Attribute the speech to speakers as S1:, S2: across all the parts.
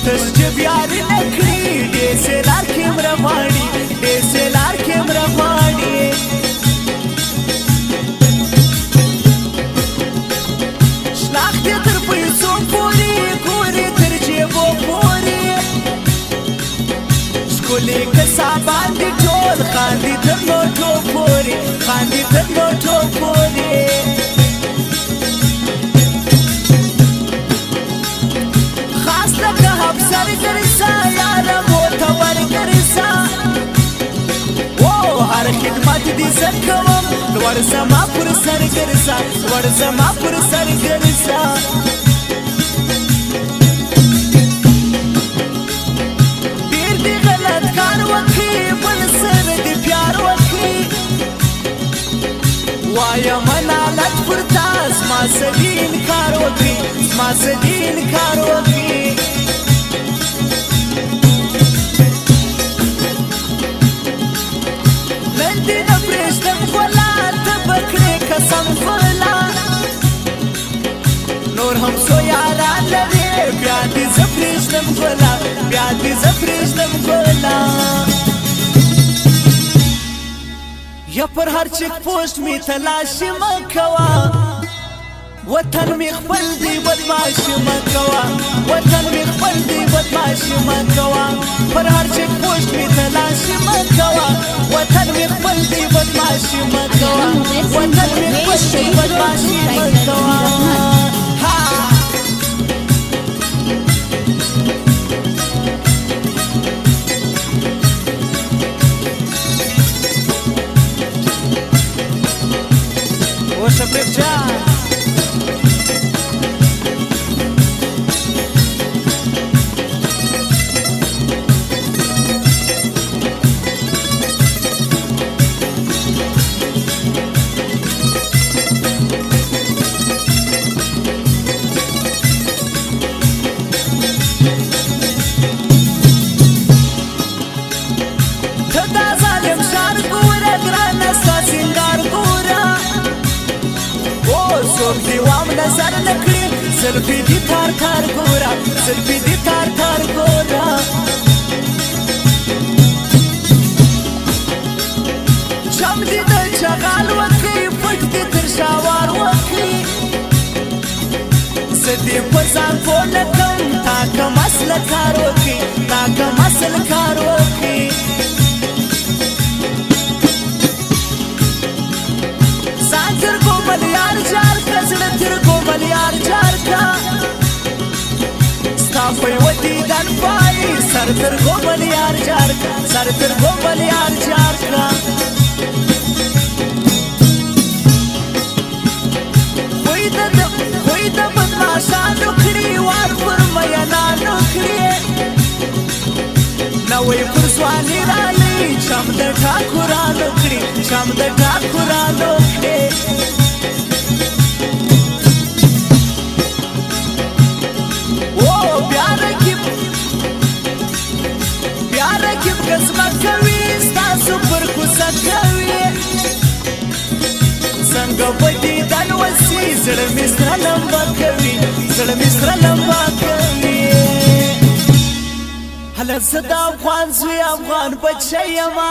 S1: تسجبيار نكري DSLR كاميرا غواړي DSLR كاميرا غواړي شناخت یې تر پیسو پورې ګورې تر جیبو پورې ښکلې کسا باندې ټول خاندي تر نوټو پورې خاندي تر نوټو پورې سر کرسا یارا موتور کرسا او هر خدمت دی زکوم لور زما پر سر کرسا لور زما پر سر کرسا دیر دی غلط کار وکی بل سر دی پیار وکی وایا منالت پر تاس ما سدین کار وکی ما سدین کار وکی نور هم سو یاران لري بیا دې زفرشتم ګلا بیا دې زفرشتم ګلا یا پر هر چیک پوسټ می تلاشي مکوا وطن می خپل دی بدمعشي مکوا وطن می خپل دی بدمعشي مکوا پر هر چیک پوسټ می تلاشي مکوا وطن می خپل دی بدمعشي مکوا وطن می خپل دی بدمعشي مکوا شفيق جان تدا ظالم شار ګوره ګرانه ستا سینګار ګوره څوک دی وام نظر نکړي زلفې دي تار تار ګوره زلفې دي تار تار ګوره چم دي د چغال وکړي پټ دي تر شاوار وکړي زه دې په ځان پوه نه کړم تا کوم اصل کار وکړي تا کوم اصل کار وکړي ځان تر کومل یار جار زړه تر کومل یار جار کا ستا په ودی دن پای سر تر کومل یار جار کا سر تر کومل یار جار کا وای د بدمعشانو کړي وار پر مینا نکړي نوې پر ځواني رالي چم د ټاکورانو کړي چم د ټاکورانو کړي قسمت کوي ستاسو پر کوڅه کوي څنګه په دې دن وسی زړه مې سره لمبا کوي زړه مې سره لمبا کوي هله زه د افغان زوی افغان بچی یما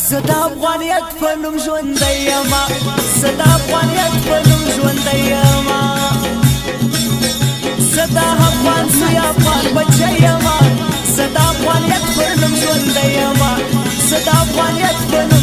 S1: زه د افغانیت په نوم ژوندی یما زه د افغانیت په نوم ژوندی یما زه د افغان زوی افغان بچی یما زه د افغانیت په نوم ژوندی یما زه د افغانیت په نوم